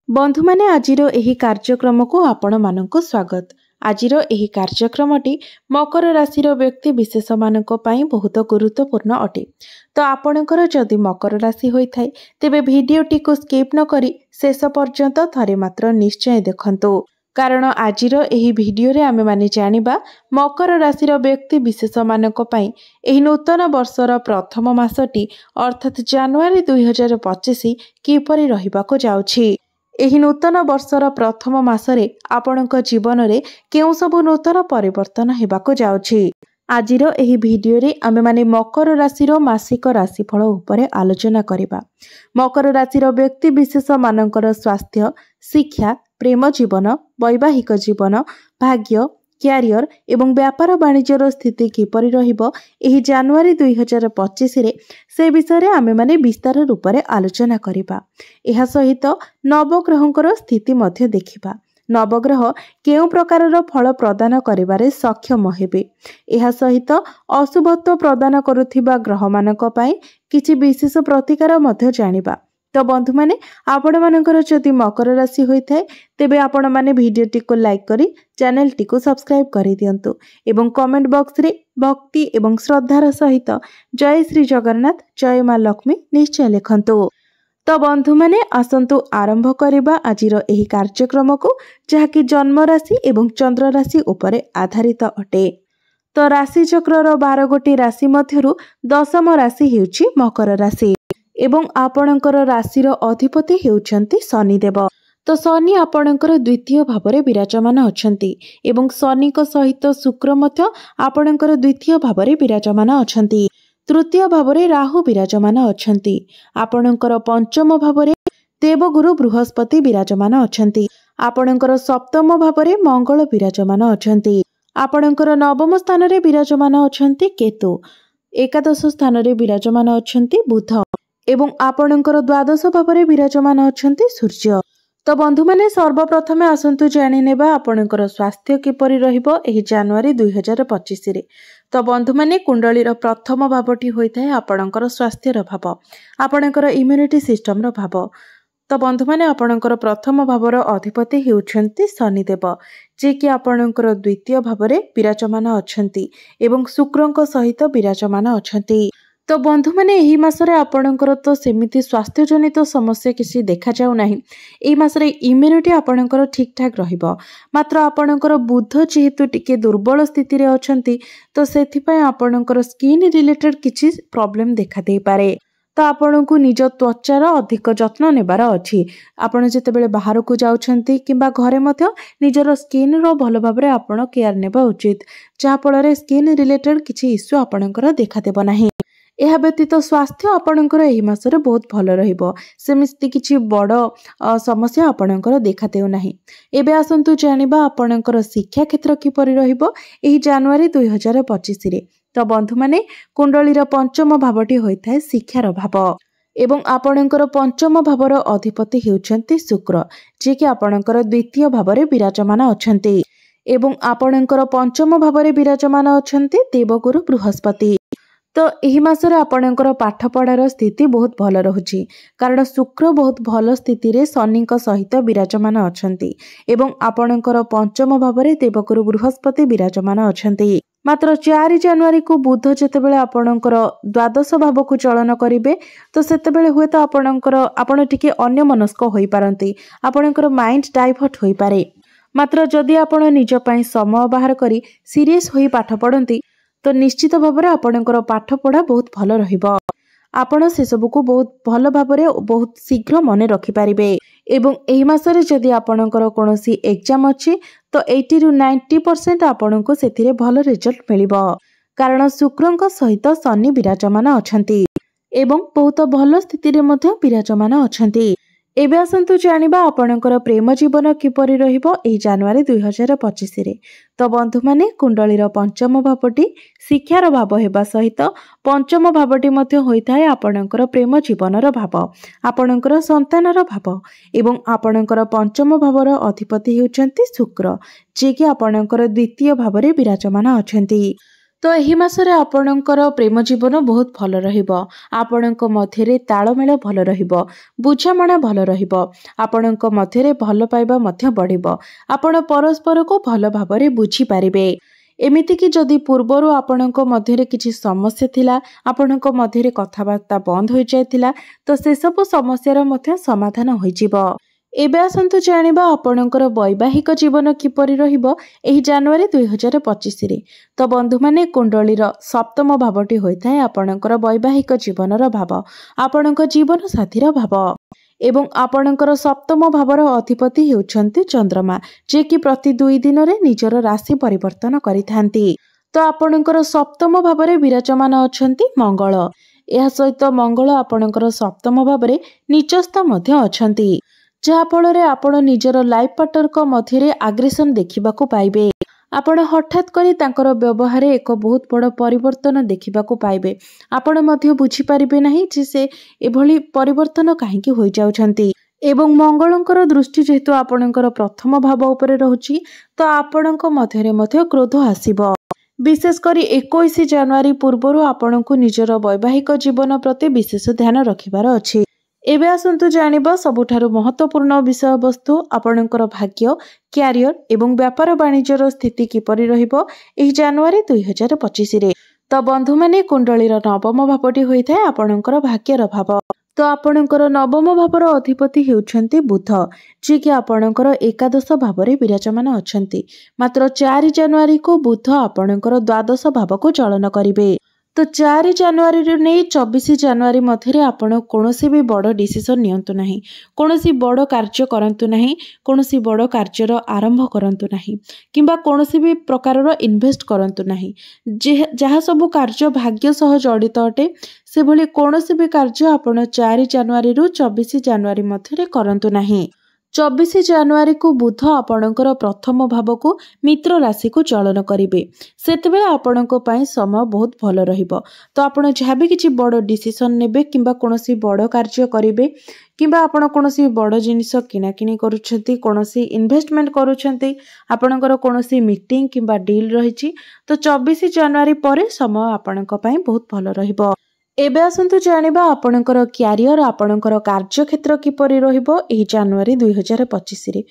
बंधु माने आजिर एही कार्यक्रम को आपण मानक स्वागत। आजिर एही कार्यक्रमटी मकर राशिर व्यक्ति विशेष मानक पई बहुत गुरुत्वपूर्ण अटे। तो आपणकर जदि मकर राशि होइथाय तेबे भिडियोटी को स्किप न करी शेष पर्यंत थरे मात्र निश्चय देखंतु, कारण आजिर एही भिडियो रे आमे माने जानिबा मकर राशिर व्यक्ति विशेष मानक पई एही नूतन वर्षर प्रथम मासटी अर्थात जनवरी 2025 किपरि रहिबाको जाउछि। एही नूतन वर्षर प्रथम मासरे आपणक जीवन रे केउ सबु नूतन परिवर्तन हेबाको जाउछि। आजिर एही भिडियो रे आमे माने मकर राशिर मासिक राशिफल उपरे आलोचना करिबा। मकर राशिर व्यक्ति विशेष मानकर स्वास्थ्य, शिक्षा, प्रेम जीवन, वैवाहिक जीवन, भाग्य, क्यारियर एवं व्यापार वाणिज्यर स्थिति किपरि रहिबो एही जनवरी 2025 रे से विषय रे आमे माने विस्तार रूप रे आलोचना करिबा। एहा सहित नवग्रहंकर स्थिति मध्य देखिबा। नवग्रह केउ प्रकारर फल प्रदान करिबारे सक्षम हेबे। एहा सहित अशुभत्व प्रदान करुथिबा ग्रह मानक पई किछि विशेष प्रतिकार मध्य जानिबा। तो बंधु माने आपण मानकर जदि मकर राशि होइथाय तेबे आपण माने भिडियोटी को लाइक करी चैनल टी को सब्सक्राइब करि दियंतु एवं कमेंट बॉक्स रे भक्ति एवं श्रद्धार सहित जय श्री जगन्नाथ, जय मां लक्ष्मी निश्चय लिखंतु। तो बंधु माने आसंतु आरंभ करिबा आजिर एही कार्यक्रम को, जहाकि जन्म राशि एवं चंद्र राशि उपरे आधारित अटे। तो राशि चक्रर 12 गोटी राशि मध्यरु दशम राशि हेउछि मकर राशि एवं आपणकर राशिर अधिपति हेउछंती शनिदेव। तो शनि आपणकर द्वितीय भावरे विराजमान अछंती एवं शनि को सहित शुक्र मध्य आपणकर द्वितीय भावरे विराजमान अछंती। तृतीय भावरे राहु विराजमान अछंती। आपणकर पंचम भावरे देवगुरु बृहस्पति विराजमान अछंती। आपणकर सप्तम भावरे मंगल विराजमान अछंती। आपणकर नवम स्थान रे विराजमान अछंती केतु। एकादश स्थान रे विराजमान अछंती बुध एवं आपणकर द्वादश भावरे विराजमान अछंती सूर्य। तो बंधु माने सर्वप्रथमे आसंतु जानि नेबा आपणकर स्वास्थ्य किपरि रहिबो एही जनवरी 2025 रे। तो बंधु माने कुंडलीर प्रथम भावटी होइथाय आपणकर स्वास्थ्यर भाव, आपणकर इम्यूनिटी सिस्टम रो भाव। तो बंधु माने आपणकर प्रथम भावर अधिपति हेउछंती शनिदेव, जे कि आपणकर द्वितीय भावरे विराजमान अछंती एवं शुक्रंक सहित विराजमान अछंती। तो बंधु माने एही मासरे आपणकर तो सेमिति स्वास्थ्य जनित समस्या किसी देखा जाउ नाही। एही मासरे इम्यूनिटी आपणकर ठीक ठाक रहिबो, मात्र आपणकर बुध जेहेतु टिके दुर्बल स्थिति रे अछंती तो सेथि पय आपणकर स्किन रिलेटेड किछि प्रॉब्लम देखा देई पारे। तो आपणकु निज त्वचार अधिक जत्न नेबार अछि। आपण जेतेबेले बाहर को जाउछंती किंबा घरे मध्य निजर स्किन रो भलो भाबरे आपण केयर नेबा उचित, जहा फଳରେ स्किन रिलेटेड किछि इश्यू आपणकर देखा देबो नाही। यह व्यतीत स्वास्थ्य आपणकर एही मासरे बहुत भल रहिबो, सेमिति किछि बड़ समस्या आपणकर देखा देउ नाही। एबे आसंतु जानिबा आपणकर शिक्षा क्षेत्र किपरि रहिबो एही जनवरी 2025 रे। तो बंधु माने कुंडलीर पंचम भावटी होइथाय शिक्षार भाव एवं आपणकर पंचम भावर अधिपति हेउछंती शुक्र, जे कि आपणकर द्वितीय भावरे विराजमान अछंती एवं आपणकर पंचम भावरे विराजमान अछंती देवगुरु बृहस्पति। तो एही मासरे आपणकर पाठ पढ़ार स्थिति बहुत भल रहुछि, कारण शुक्र बहुत भल स्थिति रे शनिक सहित विराजमान अछंती एवं आपणकर पंचम भावरे देवगुरु बृहस्पति विराजमान अछंती। मात्र 4 जनवरी को बुध जेतेबेले आपणकर द्वादश भाव को चलन करिवे तो सेतेबेले हुए तो आपण टिके अन्य मनस्क होई पारंती, आपणकर माइंड डाइवर्ट होई पारे। मात्र जदि आपण निज पई समय बाहर करी सीरियस होई पाठ पढ़ंती तो निश्चित भाବରେ आपणकर पाठ पढ़ा बहुत भल रहिबो। आपण से सब को बहुत भल भाବରେ बहुत शीघ्र मने रखि पारिबे एवं एही मासरे जदि आपणकर कोनोसी एग्जाम अछि तो 80 रु 90% आपणको सेथिरे भल रिजल्ट मिलिबो, कारण शुक्रंक सहित शनि विराजमान अछंती एवं बहुत भल स्थिति रे मध्य विराजमान अछंती। एबे आसंतु जानिबा आपणकर प्रेम जीवन किपरि रहिबो एही जनवरी 2025 रे। तो बंधु माने कुंडलीर पंचम भावटी शिक्षार भाव हेबा सहित पंचम भावटी मध्य होइथाय आपणकर प्रेम जीवनर भाव, आपणकर संतानर भाव एवं आपणकर पंचम भावर अधिपति हेउछंती शुक्र, जे कि आपणकर द्वितीय भावरे विराजमान अछंती। तो एही मासरे आपणकर प्रेम जीवन बहुत भल रहिबो। आपणक मध्यरे ताळमेळ भल रहिबो, बुझामणा भल रहिबो। आपणक मध्यरे भल पाइबा मध्य बढ़िबो। आपण परस्पर को भल भाबरे बुझी पारिबे। एमिति कि जदि पूर्वरु आपणक मध्यरे किछि समस्या थिला, आपणक मध्यरे कथाबार्ता बंद हो जायतिला, तो से सब समस्यार मध्य समाधान होइजिबो। एबे आसंतु जानिबा आपणकर वैवाहिक जीवन किपरि रहिबो एही जनवरी 2025 रे। तो बंधु माने कुंडलीर सप्तम भावटी होइथाय आपणकर वैवाहिक जीवनर भाव, आपणक जीवन साथीर भाव। एवं आपणकर सप्तम भावर अधिपति हेउछन्ति चंद्रमा, जे कि प्रति 2 दिन रे निजर राशि परिवर्तन करिथांती। तो आपणकर सप्तम भावरे विराजमान अछन्ति मंगल। एहा सहित मंगल आपणकर सप्तम भावरे नीचस्थ मध्य अछन्ति, जहा फଳରେ आपण निजर लाइफ पार्टनर मध्यरे आग्रेसन देखिबाकू पाइबे। आपण हठात करी तांकर व्यवहार एक बहुत बड़ परिवर्तन देखिबाकू पाइबे। आपण मध्य बुझी पारिबे नाही जे से एभली परिवर्तन काहेकि होई जाउछन्ति। एवं मंगलंकर दृष्टि जेहेतु आपणकर प्रथम भाव उपरे रहुछि, तो आपणक मध्यरे मध्य क्रोध आसीबो। विशेष करी 21 जनवरी पूर्वरु आपणकु निजर वैवाहिक जीवन प्रति विशेष ध्यान रखिबार अछि। एबे आसंतु जानिबा सबुठारु महत्वपूर्ण विषय वस्तु आपणकर भाग्य, क्यारियर एवं व्यापार वाणिज्यर स्थिति किपरि रहिबो एही जनवरी 2025 रे। तो बंधु माने कुंडलीर नवम भावटी होइथाय आपणकर भाग्यर भाव। तो आपणकर नवम भावर अधिपति हेउछन्ति बुध, जे कि आपणकर एकादश भावरे विराजमान अछन्ति। मात्र 4 जनवरी को बुध आपणकर द्वादश भाव को चलन करिवे। तो 4 जनवरी रु नै 24 जनवरी मध्यरे आपण कोनोसी भी बड़ डिसिजन नियंतु नाही, कोनोसी बड़ कार्य करंतु नाही, कोनोसी बड़ कार्यर आरंभ करंतु नाही, किंबा कोनोसी भी प्रकारर इन्वेस्ट करंतु नाही। जहा सब कार्य भाग्य सह जड़ित अटे से भली कोनोसी भी कार्य आपण 4 जनवरी रु 24 जनवरी मध्यरे करंतु नाही। 24 जनवरी को बुध आपणकर प्रथम भाव को मित्र राशि को चलन करिवे। सेतेबेले आपणको पई समय बहुत भल रहिबो। तो आपण जहाँ भी किछि बड़ डिसिजन नेबे किंबा कोनोसी बड़ कार्य करिवे, किंबा आपण कोनोसी बड़ जिनिस किणाकिणी करूछंती, कोनोसी इन्वेस्टमेंट करूछंती, आपणकर कोनोसी मीटिंग किंबा डील रहिछि, तो 24 जनवरी परे समय आपणको पई बहुत भल रहिबो। एबे आसंतु जानिबा आपणकर क्यारियर, आपणकर कार्यक्षेत्र किपरि रहिबो एही जनवरी 2025 रे।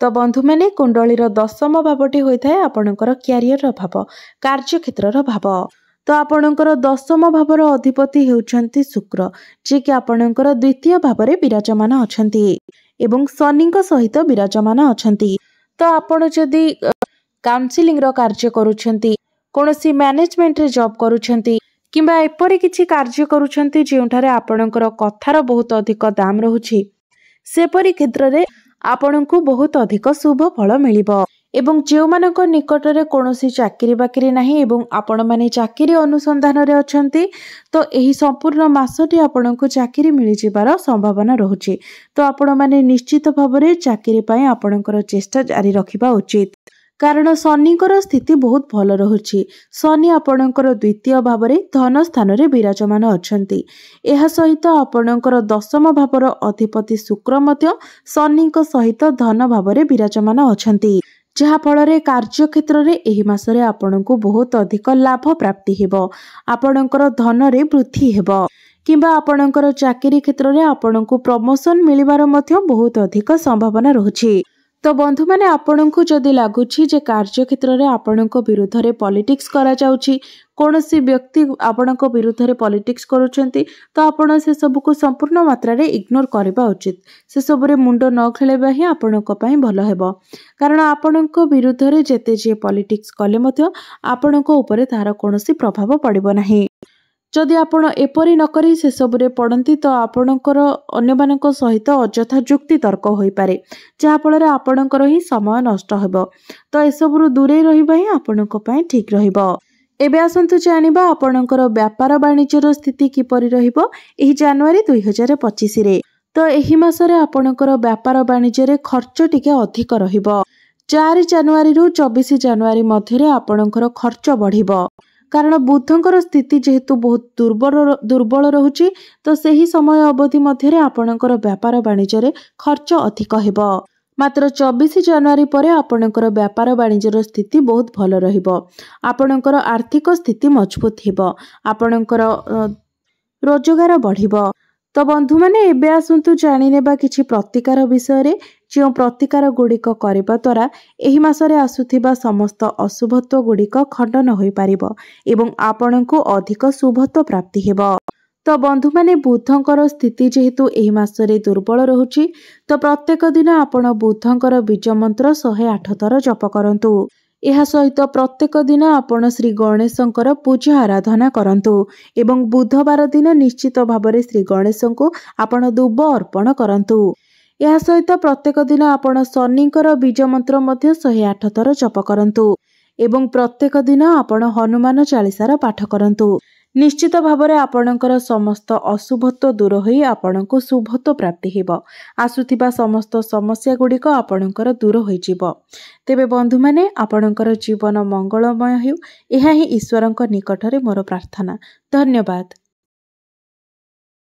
तो बंधु माने कुंडलीर दशम भावटी होइथाय आपणकर क्यारियर भाव, कार्यक्षेत्रर भाव। तो आपणकर दशम भावर अधिपति हेउछन्ति शुक्र, जे कि आपणकर द्वितीय भावरे विराजमान अछन्ति एवं शनिक सहित विराजमान अछन्ति। तो आपण जदि काउन्सिलिंग रो कार्य करूछन्ति, कोनोसी मैनेजमेंट रे जॉब करूछन्ति, किंबा एपरि किछि कार्य करूछन्ति जेउठारे आपणकर कथार बहुत अधिक दाम रहुछि, सेपरि क्षेत्र रे आपणकु बहुत अधिक शुभ फल मिलिबो। एवं जेउ मानक निकटरे कोनोसी चाकरी बाकरी नाही एवं आपण माने चाकरी अनुसंधान रे अछन्ति, तो एही संपूर्ण मासटी आपणकु चाकरी मिलि जिबार संभावना रहुछि। तो आपण माने निश्चित भाबरे चाकरी पय आपणकर चेष्टा जारी रखिबा उचित, कारण शनिकर स्थिति बहुत भल रहुछि। शनि आपणकर द्वितीय भावरे धन स्थान रे विराजमान अछन्ति। एहा सहित आपणकर दशम भावर अधिपति शुक्र मध्य शनिक सहित धन भावरे विराजमान अछन्ति, जहा फଳରେ कार्य क्षेत्र रे एही मासरे आपणकु बहुत अधिक लाभ प्राप्ति हेबो। आपणकर धन रे वृद्धि हेबो, किंबा आपणकर चाकरी क्षेत्र रे आपणकु प्रमोशन मिलिबार मध्य बहुत अधिक संभावना रहुछि। तो बंधु माने आपणकु जदि लागुछि जे कार्य क्षेत्र रे आपणक विरुद्ध रे पॉलिटिक्स करा जाउछि, कोनोसी व्यक्ति आपणक विरुद्ध रे पॉलिटिक्स करूछन्ति, तो आपण से सब को संपूर्ण मात्रा रे इग्नोर करबा उचित। से सब रे मुंड न खेलेबा ही आपणक पई भल हेबो, कारण आपणक विरुद्ध रे जेते जे पॉलिटिक्स कले मध्य आपणक ऊपर तार कोनोसी प्रभाव पड़िबो नाही। जदि आपण एपरि न करी से सब रे पड़ंती, तो आपणकर अन्य मानक सहित अजथा जुक्ति तर्क होई पारे, जहा फଳରେ आपणकर ही समय नष्ट हेबो। तो एसबु रु दूरे रहिबा ही आपणक पई ठीक रहिबो। एबे आसंतु जानिबा आपणकर व्यापार वाणिज्यर स्थिति किपरि रहिबो एही जनवरी 2025 रे। तो एही मासरे आपणकर व्यापार वाणिज्य खर्च टिके अधिक रहिबो। 4 जनवरी रु 24 जनवरी मध्यरे आपणकर खर्च बढ़िबो, कारण बुधंकर स्थिति जेहेतु बहुत दुर्बल रहुछि, तो सही समय अवधि मध्यरे आपणकर व्यापार वाणिज्य खर्च अधिक हेबो। मात्र 24 जनवरी पर आपणकर व्यापार वाणिज्यर स्थिति बहुत भल रहिबो। आपणकर आर्थिक स्थिति मजबूत हिबो। आपणकर रोजगार बढ़िबो। तो बंधु माने एबे आसंतु जानि नेबा किछि प्रतिकार विषय रे। जो प्रतिकार गुड़िक करबा द्वारा एही मासरे आसुथिबा समस्त अशुभत्व गुड़िक खंडन होई पारिबो एवं आपणको अधिक शुभत्व प्राप्ति हेबो। तो बंधु माने बुधंकर स्थिति जेहेतु एही मासरे दुर्बल रहुची, तो प्रत्येक दिन आपण बुधंकर बीज मंत्र 108 थर जप करंतु। एहा सहित प्रत्येक दिन आपण श्री गणेशंकर पूजा आराधना करंतु एवं बुधवार दिन निश्चित भाବରେ श्री गणेशंको आपण दुब अर्पण करंतु। एहा सहित प्रत्येक दिन आपण शनिंकर बीज मंत्र मध्ये 108 थर जप करंतु एवं प्रत्येक दिन आपण हनुमान चालीसार पाठ करंतु। निश्चित भाବରେ आपणकर समस्त अशुभत्व दूर होई आपणको शुभत्व प्राप्ति हेबो। आसुथिबा समस्त समस्या गुड़िक आपणकर दूर होई जिवो। तेबे बंधु माने आपणकर जीवन मंगलमय हेउ, एहा ही ईश्वरंक निकटरे मोर प्रार्थना। धन्यवाद।